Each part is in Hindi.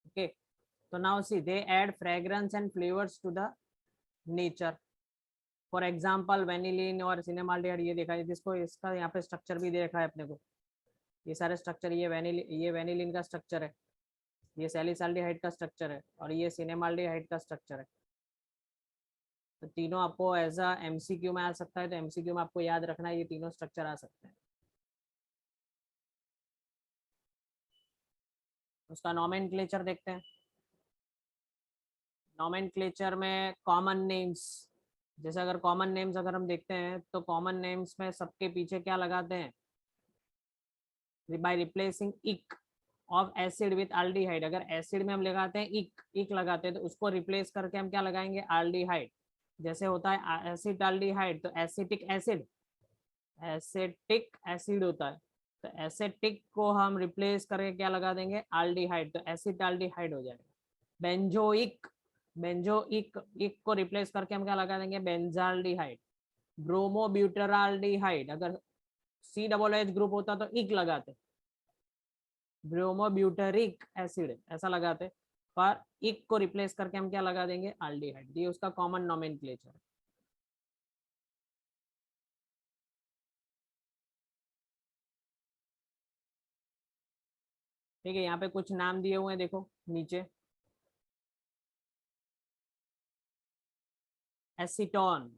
ओके, तो now see they add fragrance and flavours to the nature. For example vanillin और सिनेमाल्डिहाइड, ये देखा है जिसको, इसका यहाँ पे स्ट्रक्चर भी देखा है अपने को, ये सारे स्ट्रक्चर, ये वेनिलिन का स्ट्रक्चर है, ये सैलिसाल्डिहाइड का स्ट्रक्चर है, और ये सिनेमाल्डिहाइड का स्ट्रक्चर है। तो तीनों आपको एज अ एमसीक्यू में आ सकता है, तो एमसीक्यू में आपको याद रखना है ये तीनों स्ट्रक्चर आ सकते हैं। उसका नॉमेनक्लेचर देखते हैं। नॉमेनक्लेचर में कॉमन नेम्स, जैसे अगर कॉमन नेम्स अगर हम देखते हैं तो कॉमन नेम्स में सबके पीछे क्या लगाते हैं, बाय रिप्लेसिंग इक ऑफ एसिड विथ एल्डिहाइड। अगर एसिड में हम लगाते हैं इक, इक लगाते हैं तो उसको रिप्लेस करके हम क्या लगाएंगे, एल्डिहाइड। जैसे होता है एसिटाल्डिहाइड तो एसिटिक एसिड, एसिटिक एसिड होता है, तो एसिटिक को हम रिप्लेस करके क्या लगा देंगे, एल्डिहाइड, तो एसिटाल्डिहाइड हो जाएगा। बेंजोइक, बेंजोइक, इक को रिप्लेस करके हम क्या लगा देंगे, बेंजाल्डिहाइड। ब्रोमोब्यूटराल्डिहाइड, अगर सी डबल एच ग्रुप होता तो इक लगाते, ब्रोमोब्यूटरिक एसिड ऐसा लगाते, पर इक को रिप्लेस करके हम क्या लगा देंगे, एल्डिहाइड। ये उसका कॉमन नोमेनक्लेचर है। ठीक है, यहाँ पे कुछ नाम दिए हुए हैं देखो नीचे, एसीटोन,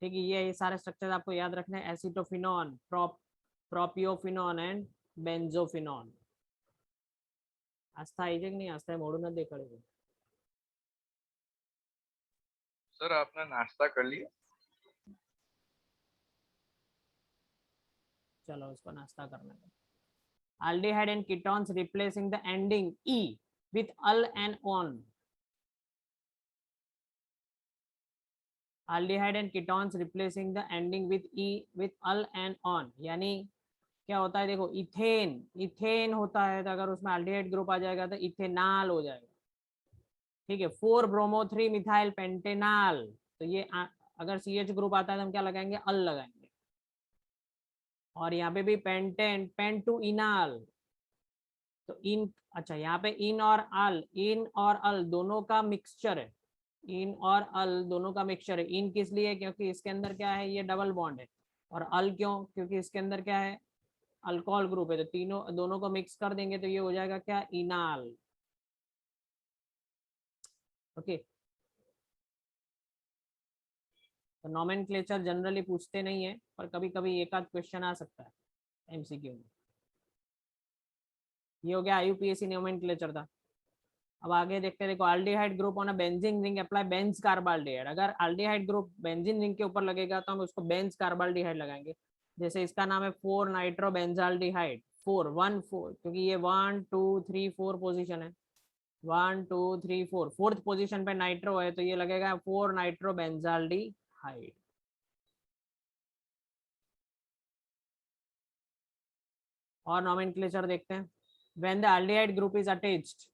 ठीक है, ये सारे स्ट्रक्चर आपको याद रखना है, एसिटोफिनॉन, प्रोपियोफिनॉन एंड बेंजोफिनॉन। आस्था आई कि नहीं, आस्था मोड़ू ना देख रहे। सर आपने नाश्ता कर लिया? चलो उसको नाश्ता करने दो। Aldehyde and ketones replacing the ending e with al and on. Aldehyde and ketones replacing the ending with e with al and on, यानी क्या होता है, देखो इथेन, इथेन होता है तो अगर उसमें एल्डिहाइड ग्रुप आ जाएगा तो इथेनॉल हो जाएगा। ठीक है, 4 ब्रोमो 3 मिथाइल पेंटेनॉल, तो ये अगर सी एच ग्रुप आता है तो हम क्या लगाएंगे, अल लगाएंगे। और यहाँ पे भी पेंटेन, पेंट टू इनाल, तो इन, अच्छा यहाँ पे इन और अल, इन और अल दोनों का मिक्सचर है, इन और अल दोनों का मिक्सचर है। इन किस लिए, क्योंकि इसके अंदर क्या है, ये डबल बॉन्ड है। और अल क्यों, क्योंकि इसके अंदर क्या है, अल्कोहल ग्रुप है, तो तीनों दोनों को मिक्स कर देंगे तो ये हो जाएगा क्या, इनाल। ओके, तो नोमेनक्लेचर जनरली पूछते नहीं है, पर कभी कभी एक आध क्वेश्चन आ सकता है एमसीक्यू में। ये हो गया आईयूपीएसी नोमेनक्लेचर था। अब आगे देखते हैं, देखो aldehyde group on a benzene ring apply Benz carbaldehyde. अगर एल्डिहाइड ग्रुप बेंजीन रिंग के ऊपर लगेगा तो हम उसको बेंज कार्बाल्डिहाइड लगाएंगे। जैसे इसका नाम है 4 नाइट्रो बेंजाल्डिहाइड, 4 1 4, क्योंकि ये 1 2 3 4 पोजीशन है, 1 2 3 4, फोर्थ पोजीशन पे नाइट्रो है तो ये लगेगा 4 नाइट्रो बेंजाल्डिहाइड। और नोमेनक्लेचर देखते हैं, when the aldehyde group is attached,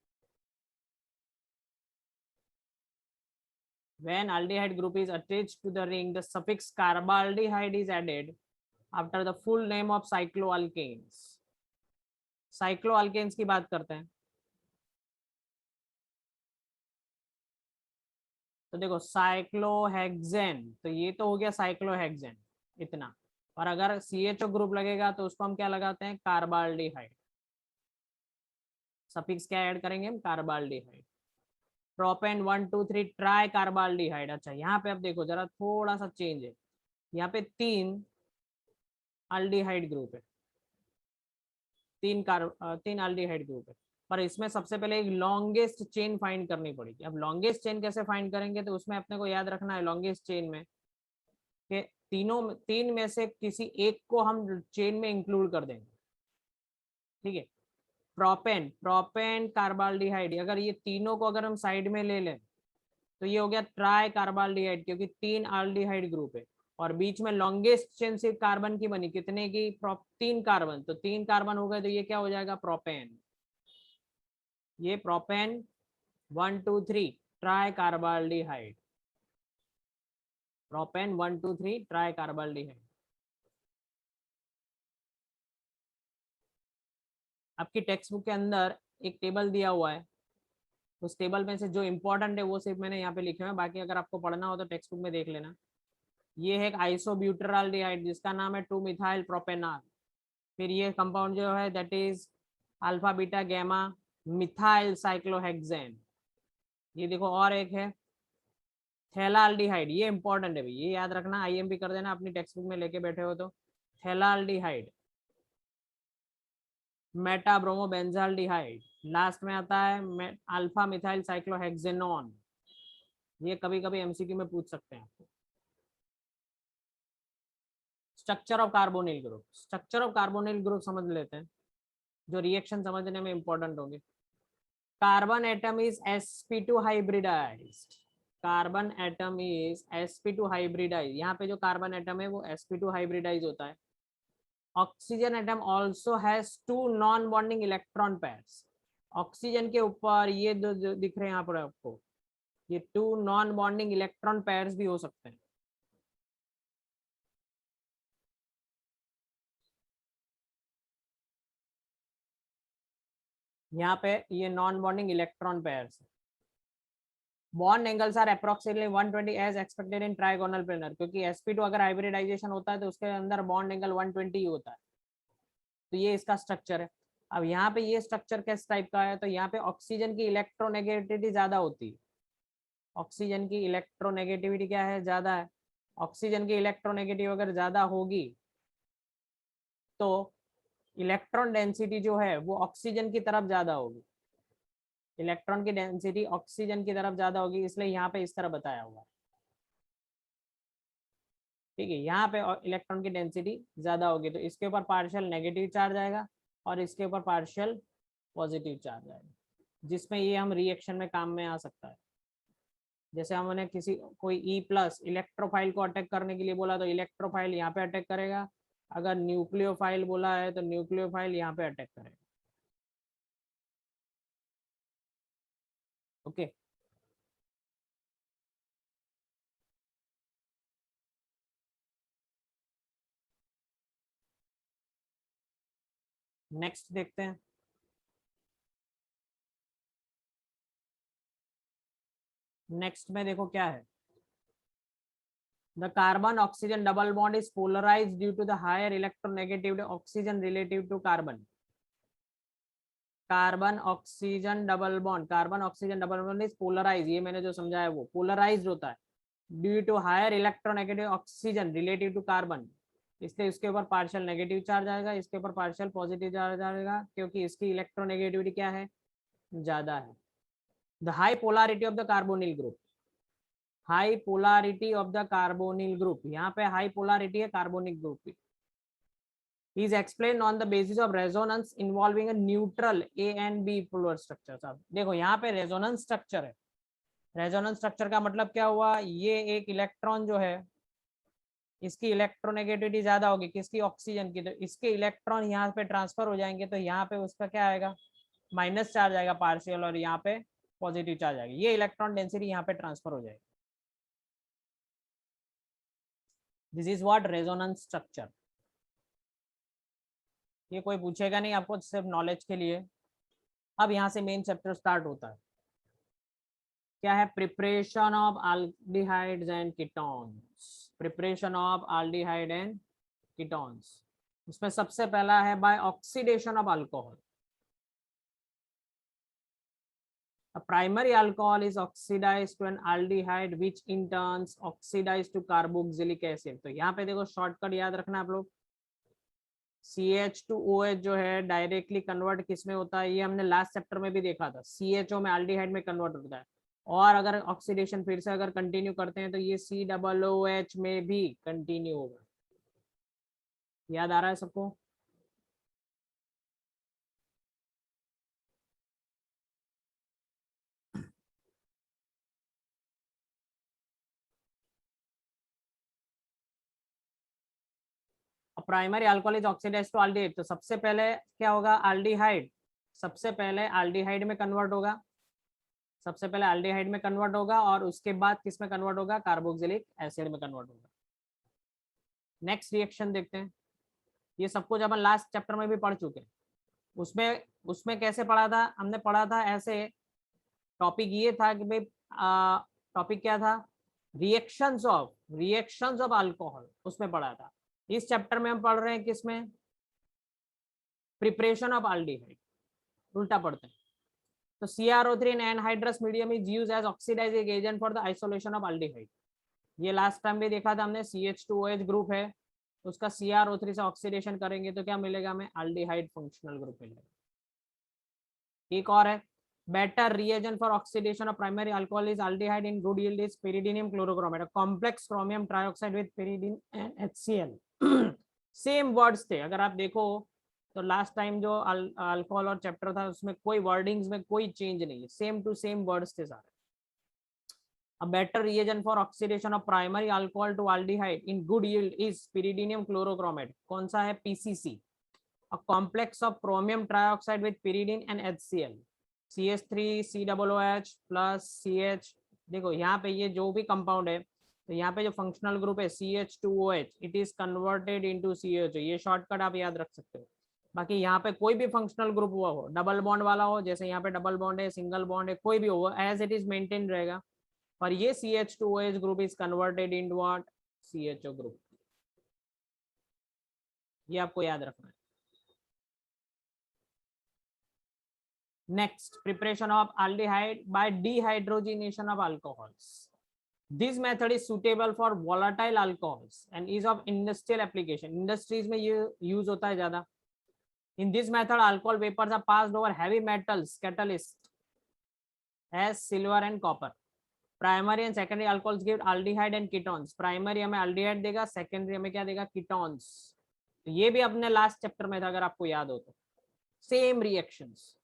when aldehyde group is attached to the ring, the suffix carbaldehyde is added after the full name of cycloalkanes. Cycloalkanes की बात करते हैं तो देखो साइक्लोहेक्सेन, तो ये तो हो गया साइक्लोहेक्सेन इतना। और अगर CHO ग्रुप लगेगा तो उसको हम क्या लगाते हैं, कार्बाल्डिहाइड। सफिक्स क्या ऐड करेंगे हम, कार्बाल्डिहाइड। Propane 1 2 3 try carbaldehyde. अच्छा यहाँ पे अब देखो जरा थोड़ा सा चेंज है, यहाँ पे 3 अल्डिहाइड ग्रुप है, 3 अल्डिहाइड ग्रुप है, पर इसमें सबसे पहले एक लॉन्गेस्ट चेन फाइंड करनी पड़ेगी। अब लॉन्गेस्ट चेन कैसे फाइंड करेंगे, तो उसमें अपने को याद रखना है लॉन्गेस्ट चेन में कि तीन में से किसी एक को हम चेन में इंक्लूड कर देंगे। ठीक है, प्रोपेन, प्रोपेन कार्बाल्डिहाइड, अगर ये तीनों को अगर हम साइड में ले लें तो ये हो गया ट्राई कार्बाल्डिहाइड, क्योंकि 3 अल्डिहाइड ग्रुप है और बीच में लॉन्गेस्ट चेन सिर्फ कार्बन की बनी, कितने की, 3 कार्बन, तो 3 कार्बन हो गए तो ये क्या हो जाएगा, प्रोपेन। ये propane 1 2 3 try carbaldehyde, propane 1 2 3 try carbaldehyde. आपकी टेक्स्ट बुक के अंदर एक टेबल दिया हुआ है, उस टेबल में से जो इंपॉर्टेंट है वो सिर्फ मैंने यहाँ पे लिखे हुए हैं, बाकी अगर आपको पढ़ना हो तो टेक्स्ट बुक में देख लेना। ये है एक आइसोब्यूटेराल्डिहाइड जिसका नाम है 2 मिथाइल प्रोपेनॉल। फिर ये कंपाउंड जो है that is alpha beta gamma methyl cyclohexane. ये देखो और एक है थैलाल्डिहाइड, ये इंपॉर्टेंट है भाई, ये याद रखना, आईएमपी कर देना अपनी टेक्स्ट बुक में लेके बैठे हो तो। थैलाल्डिहाइड, मेटाब्रोमोबेंजाल्डिहाइड, लास्ट में आता है अल्फा मिथाइल साइक्लोहेक्सेनॉन। ये कभी कभी एमसीक्यू में पूछ सकते हैं आपको। Structure of carbonyl group, structure of carbonyl group समझ लेते हैं, जो रिएक्शन समझने में इंपॉर्टेंट होंगे। Carbon atom is sp2 hybridised, carbon atom is sp2 hybridise, यहाँ पे जो कार्बन एटम है वो sp2 हाइब्रिडाइज होता है। Oxygen atom also has 2 non bonding electron pairs, oxygen के ऊपर ये दो दिख रहे हैं यहाँ पर आपको, ये 2 नॉन बॉन्डिंग इलेक्ट्रॉन पेयर्स भी हो सकते हैं। यहाँ पे ये non bonding electron pairs. Bond angles are approximately 120 as expected in trigonal planar, क्योंकि sp2 अगर हाइब्रिडाइजेशन होता है तो उसके अंदर बॉन्ड एंगल 120 ही होता है। तो ये इसका स्ट्रक्चर है। अब यहाँ पे ये स्ट्रक्चर किस टाइप का है, तो यहाँ पे ऑक्सीजन की इलेक्ट्रोनेगेटिविटी ज्यादा होती है। ऑक्सीजन की इलेक्ट्रोनेगेटिविटी क्या है, ज्यादा है। ऑक्सीजन की इलेक्ट्रोनेगेटिव अगर ज्यादा होगी तो इलेक्ट्रॉन डेंसिटी जो है वो ऑक्सीजन की तरफ ज्यादा होगी, इलेक्ट्रॉन की डेंसिटी ऑक्सीजन की तरफ ज्यादा होगी, इसलिए यहाँ पे इस तरह बताया हुआ है। ठीक है, यहाँ पे इलेक्ट्रॉन की डेंसिटी ज्यादा होगी तो इसके ऊपर पार्शियल नेगेटिव चार्ज आएगा और इसके ऊपर पार्शियल पॉजिटिव चार्ज आएगा, जिसमें ये हम रिएक्शन में काम में आ सकता है। जैसे हमने किसी कोई E+ इलेक्ट्रोफाइल को अटैक करने के लिए बोला तो इलेक्ट्रोफाइल यहाँ पे अटैक करेगा, अगर न्यूक्लियोफाइल बोला है तो न्यूक्लियोफाइल यहाँ पे अटैक करेगा। ओके, नेक्स्ट देखते हैं। नेक्स्ट में देखो क्या है, the carbon oxygen double bond is polarised due to the higher electronegativity oxygen relative to carbon. Carbon oxygen double bond is polarise, ये मैंने जो समझाया वो पोलराइज्ड होता है due to higher electronegative oxygen relative to carbon, इसलिए इसके ऊपर पार्शियल नेगेटिव चार्ज आएगा, इसके ऊपर पार्शियल पॉजिटिव चार्ज आएगा, क्योंकि इसकी इलेक्ट्रोनेगेटिविटी क्या है, ज्यादा है। The high polarity of the carbonyl group, high polarity of the carbonyl group, यहाँ पे हाई पोलैरिटी है कार्बोनिल ग्रुप की, is explained on the basis of resonance involving a neutral A and B polar structure। साहब देखो यहाँ पे रेजोनेंस स्ट्रक्चर है, रेजोनेंस स्ट्रक्चर का मतलब क्या हुआ, ये एक इलेक्ट्रॉन जो है इसकी इलेक्ट्रोनेगेटिविटी ज्यादा होगी, किसकी, ऑक्सीजन की, तो इसके इलेक्ट्रॉन यहाँ पे ट्रांसफर हो जाएंगे तो यहाँ पे उसका क्या आएगा, माइनस चार्ज आएगा पार्शियल, और यहाँ पे पॉजिटिव चार्ज आएगा, ये इलेक्ट्रॉन डेंसिटी यहाँ पे ट्रांसफर हो जाएगी। This is what resonance structure. ये कोई पूछेगा नहीं आपको, सिर्फ नॉलेज के लिए। अब यहाँ से मेन चैप्टर स्टार्ट होता है, क्या है, preparation of aldehydes and ketones, preparation of aldehyde and ketones. उसमें सबसे पहला है by oxidation of alcohol. A primary alcohol is oxidized to an aldehyde which in turn oxidized to carboxylic acid। तो यहाँ पे देखो शॉर्टकट याद रखना आप लोग, CH2OH जो है डायरेक्टली कन्वर्ट किस में होता है, ये हमने लास्ट चैप्टर में भी देखा था, CHO में एल्डिहाइड में कन्वर्ट होता है, और अगर ऑक्सीडेशन फिर से अगर कंटिन्यू करते हैं तो ये COOH में भी कंटिन्यू होगा। याद आ रहा है सबको? Primary alcohol is oxidised to aldehyde, तो सबसे पहले क्या होगा, एल्डिहाइड सबसे पहले एल्डिहाइड में कन्वर्ट होगा, सबसे पहले एल्डिहाइड में कन्वर्ट होगा और उसके बाद किस में कन्वर्ट होगा, कार्बोक्सिलिक एसिड में कन्वर्ट होगा। नेक्स्ट रिएक्शन देखते हैं, ये सब कुछ अपन लास्ट चैप्टर में भी पढ़ चुके हैं। उसमें उसमें कैसे पढ़ा था, हमने पढ़ा था ऐसे टॉपिक ये था कि भाई टॉपिक क्या था, रिएक्शंस ऑफ अल्कोहल, उसमें पढ़ा था। इस चैप्टर में हम पढ़ रहे हैं किसमें, प्रिपरेशन ऑफ अल्डिहाइड, उल्टा पढ़ते हैं। तो CrO3 in anhydrous medium is used as oxidizing agent for the isolation of aldehyde। ये लास्ट टाइम भी देखा था हमने, CH2OH ग्रुप है, उसका CrO3 से ऑक्सीडेशन करेंगे तो क्या मिलेगा हमें, अल्डिहाइड फंक्शनल ग्रुप मिलेगा। एक और है, better reagent for oxidation of primary alcohol is aldehyde in good yield is pyridinium chlorochromate, a complex chromium trioxide with pyridine and HCl। Same words थे, अगर आप देखो तो लास्ट टाइम जो अल्कोहल और चैप्टर था उसमें कोई वर्डिंग्स में कोई चेंज नहीं है, सेम टू सेम वर्ड्स थे सारे। A better reagent for oxidation of primary alcohol to aldehyde in good yield is pyridinium chlorochromate। कौन सा है, PCC, a complex of chromium trioxide with pyridine and HCl, CH3COOH plus CH। देखो यहाँ पे ये जो भी कंपाउंड है, तो यहाँ पे जो फंक्शनल ग्रुप है CH2OH, it is converted into CH, ये शॉर्टकट आप याद रख सकते हो। बाकी यहाँ पे कोई भी फंक्शनल ग्रुप हुआ हो, डबल बॉन्ड वाला हो, जैसे यहाँ पे डबल बॉन्ड है, सिंगल बॉन्ड है, कोई भी हो, एज इट इज मेंटेन रहेगा। और ये CH2OH group is converted into what, CHO group. ये आपको याद रखना है। Next, preparation of aldehyde by dehydrogenation of alcohols। This method is suitable for volatile alcohols and is of industrial application। Industries में ये यूज होता है ज्यादा। In this method, alcohol vapors are passed over heavy metals catalyst as silver and copper। Primary and secondary alcohols give aldehyde and ketones। Primary हमें aldehyde देगा, secondary हमें क्या देगा, ketones। तो ये भी अपने लास्ट चैप्टर में था, अगर आपको याद हो तो। Same reactions.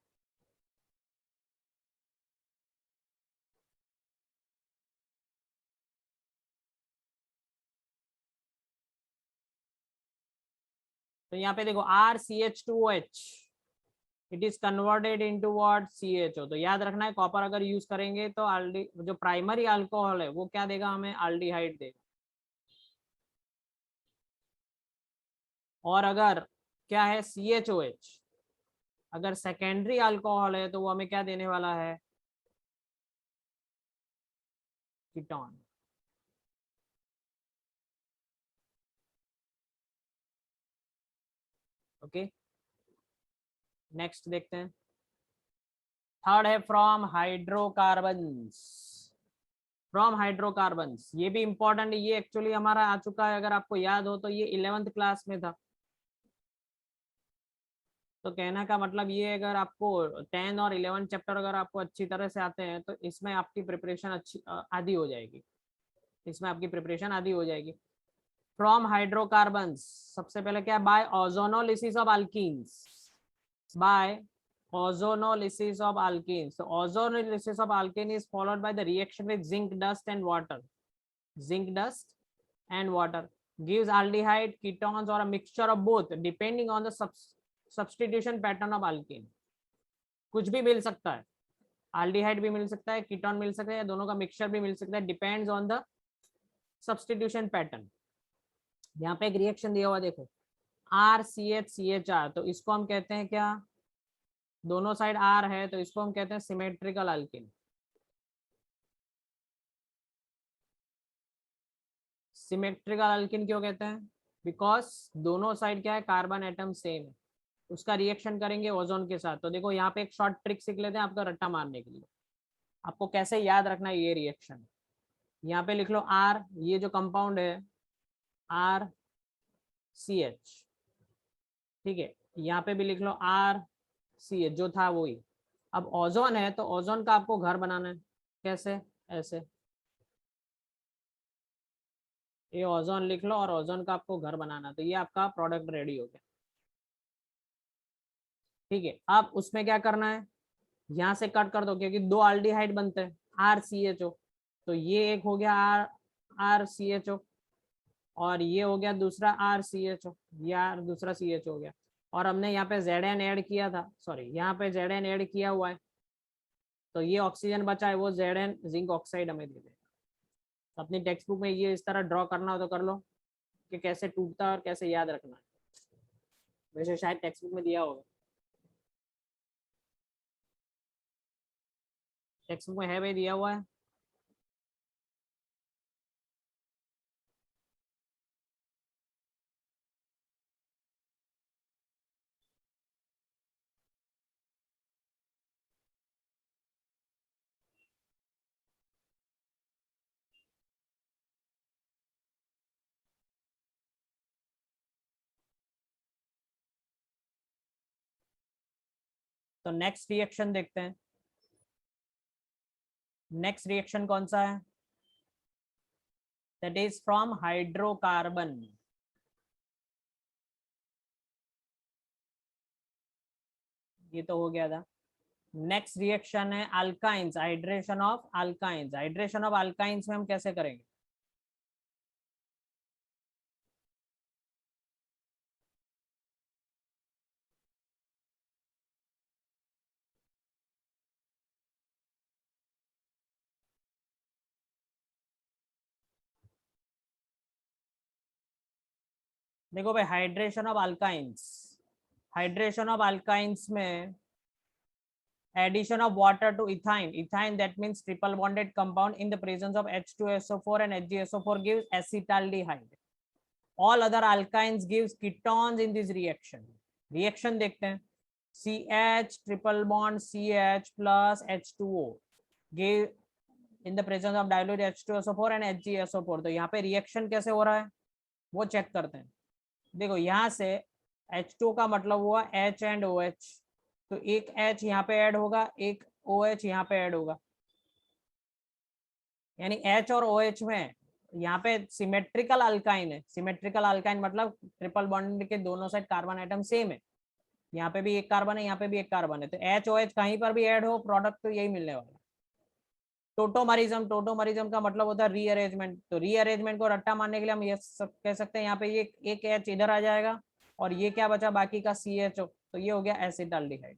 तो यहाँ पे देखो RCH2OH, it is converted into what, CHO। तो याद रखना है, कॉपर अगर यूज करेंगे तो जो प्राइमरी अल्कोहल है वो क्या देगा हमें, अल्डिहाइड देगा। और अगर क्या है, CHOH, अगर सेकेंडरी अल्कोहल है तो वो हमें क्या देने वाला है, कीटोन। ओके, नेक्स्ट देखते हैं। थर्ड है फ्रॉम हाइड्रोकार्बन्स। फ्रॉम हाइड्रोकार्बन्स, ये भी इंपॉर्टेंट है, ये एक्चुअली हमारा आ चुका है, अगर आपको याद हो तो ये 11th क्लास में था। तो कहने का मतलब ये, अगर आपको 10 और 11 चैप्टर अगर आपको अच्छी तरह से आते हैं तो इसमें आपकी प्रिपरेशन अच्छी आधी हो जाएगी, इसमें आपकी प्रिपरेशन आधी हो जाएगी। फ्रॉम हाइड्रोकार्बन्स, सबसे पहले क्या, by ozonolysis of alkenes, by ozonolysis of alkenes। So ozonolysis of alkene is followed by the reaction with zinc dust and water। Zinc dust and water gives aldehyde, ketones or a mixture of both depending on the substitution pattern of alkene। कुछ भी मिल सकता है, aldehyde भी मिल सकता है, कीटोन मिल सकता है, दोनों का मिक्सचर भी मिल सकता है, depends on the substitution pattern. यहाँ पे एक रिएक्शन दिया हुआ देखो, RCH तो इसको हम कहते हैं क्या, दोनों साइड R है तो इसको हम कहते हैं सिमेट्रिकल अल्कीन। सिमेट्रिकल अल्कीन क्यों कहते हैं, बिकॉज दोनों साइड क्या है, कार्बन एटम सेम है। उसका रिएक्शन करेंगे ओजोन के साथ। तो देखो यहाँ पे एक शॉर्ट ट्रिक सीख लेते हैं आपका रट्टा मारने के लिए। आपको कैसे याद रखना है ये रिएक्शन, यहाँ पे लिख लो R, ये जो कंपाउंड है RCH, ठीक है, यहाँ पे भी लिख लो RCH जो था वही। अब ओजोन है तो ओजोन का आपको घर बनाना है, कैसे, ऐसे ये ओजोन लिख लो और ओजोन का आपको घर बनाना, तो ये आपका प्रोडक्ट रेडी हो गया। ठीक है, अब उसमें क्या करना है, यहाँ से कट कर दो क्योंकि दो अल्डिहाइड बनते हैं RCHO। तो ये एक हो गया RCHO और ये हो गया दूसरा RCHO, ये दूसरा CH हो गया। और हमने यहाँ पे Zn ऐड किया था, सॉरी यहाँ पे Zn ऐड किया हुआ है, तो ये ऑक्सीजन बचा है वो Zn जिंक ऑक्साइड हमें दे देगा। अपनी टेक्स्ट बुक में ये इस तरह ड्रॉ करना हो तो कर लो कि कैसे टूटता है और कैसे याद रखना है, वैसे शायद टेक्स्ट बुक में दिया होगा। टेक्स्ट बुक में है भाई, दिया हुआ है। तो नेक्स्ट रिएक्शन देखते हैं। नेक्स्ट रिएक्शन कौन सा है? That is from hydrocarbon. ये तो हो गया था। नेक्स्ट रिएक्शन है alkynes, hydration of alkynes. Hydration of alkynes में हम कैसे करेंगे? देखो भाई, hydration of alkynes, hydration of alkynes में addition of water to ethyne. Ethyne, that means triple bonded compound in the presence of H2SO4 and HgSO4 gives acetaldehyde. All other alkynes gives ketones in this reaction. Reaction देखते हैं। CH triple bond CH plus H2O give in the presence of dilute H2SO4 and HgSO4. तो यहाँ पे रिएक्शन कैसे हो रहा है वो चेक करते हैं। देखो यहाँ से H2 का मतलब हुआ H and OH, तो एक H यहाँ पे ऐड होगा, एक OH यहाँ पे ऐड होगा, यानी H और OH में यहाँ पे सिमेट्रिकल अल्काइन है। सिमेट्रिकल अल्काइन मतलब ट्रिपल बॉन्ड के दोनों साइड कार्बन आइटम सेम है। यहाँ पे भी एक कार्बन है, यहाँ पे भी एक कार्बन है, तो HOH कहीं पर भी ऐड हो, प्रोडक्ट तो यही मिलने वाला है। टोटोमरिज्म, टोटोमरिज्म का मतलब होता है रीअरेंजमेंट। तो रीअरेंजमेंट को रट्टा मारने के लिए हम ये कह सकते हैं यहाँ पे ये एक H इधर आ जाएगा और ये क्या बचा बाकी का CHO, तो ये हो गया एसिटाल्डिहाइड।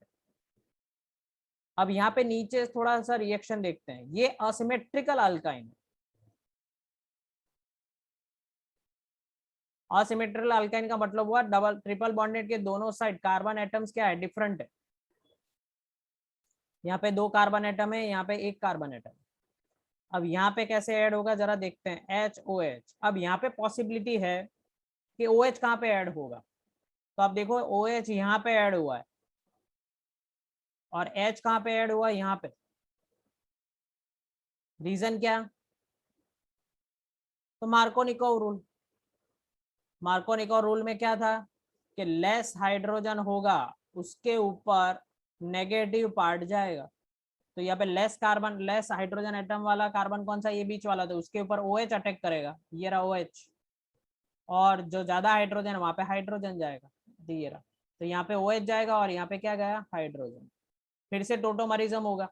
अब यहाँ पे नीचे थोड़ा सा रिएक्शन देखते हैं। ये असिमेट्रिकल अल्काइन, असिमेट्रिकल अल्काइन का मतलब हुआ डबल ट्रिपल बॉन्डेड के दोनों साइड कार्बन एटम्स क्या है, डिफरेंट है। यहाँ पे 2 कार्बन एटम है, यहाँ पे 1 कार्बन एटम। अब यहाँ पे कैसे ऐड होगा जरा देखते हैं। HOH, अब यहाँ पे पॉसिबिलिटी है कि OH कहाँ पे ऐड होगा, तो आप देखो OH यहाँ पे ऐड हुआ है और H कहाँ पे ऐड हुआ, यहाँ पे। रीजन क्या? तो मार्कोनिकोव रूल। मार्कोनिकोव रूल में क्या था कि लेस हाइड्रोजन होगा उसके ऊपर नेगेटिव पार्ट जाएगा। तो यहाँ पे less carbon, less hydrogen atom वाला कार्बन कौन सा, ये बीच वाला, तो उसके ऊपर OH अटैक करेगा, ये रहा OH। और जो ज्यादा हाइड्रोजन है वहां पे हाइड्रोजन जाएगा, ये रहा। तो यहाँ पे OH जाएगा और यहाँ पे क्या गया, हाइड्रोजन। फिर से टोटोमरिज्म होगा।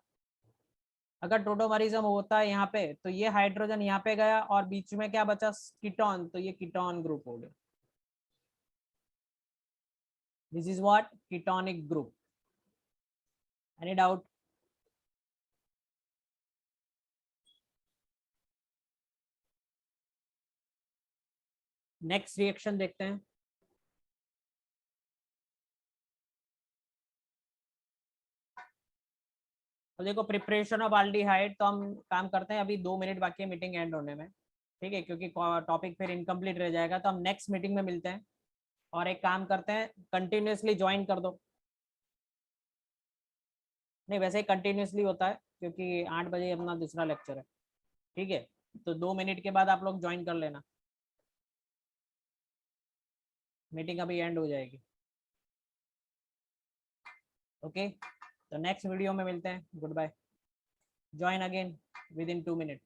अगर टोटोमरिज्म होता है यहाँ पे, तो ये हाइड्रोजन यहाँ पे गया और बीच में क्या बचा, कीटोन, तो ये कीटोन ग्रुप हो गया। This is what, ketonic group. Any doubt? Next reaction देखते हैं। तो देखो, प्रिपरेशन ऑफ एल्डिहाइड, तो हम काम करते हैं। अभी 2 मिनट बाकी है मीटिंग एंड होने में, ठीक है, क्योंकि टॉपिक फिर इनकम्प्लीट रह जाएगा। तो हम नेक्स्ट मीटिंग में मिलते हैं। और एक काम करते हैं, कंटिन्यूसली ज्वाइन कर दो। नहीं, वैसे ही कंटिन्यूसली होता है क्योंकि 8 बजे अपना दूसरा लेक्चर है, ठीक है। तो 2 मिनट के बाद आप लोग ज्वाइन कर लेना, मीटिंग अभी एंड हो जाएगी। ओके, तो नेक्स्ट वीडियो में मिलते हैं। Goodbye. Join again within 2 minute.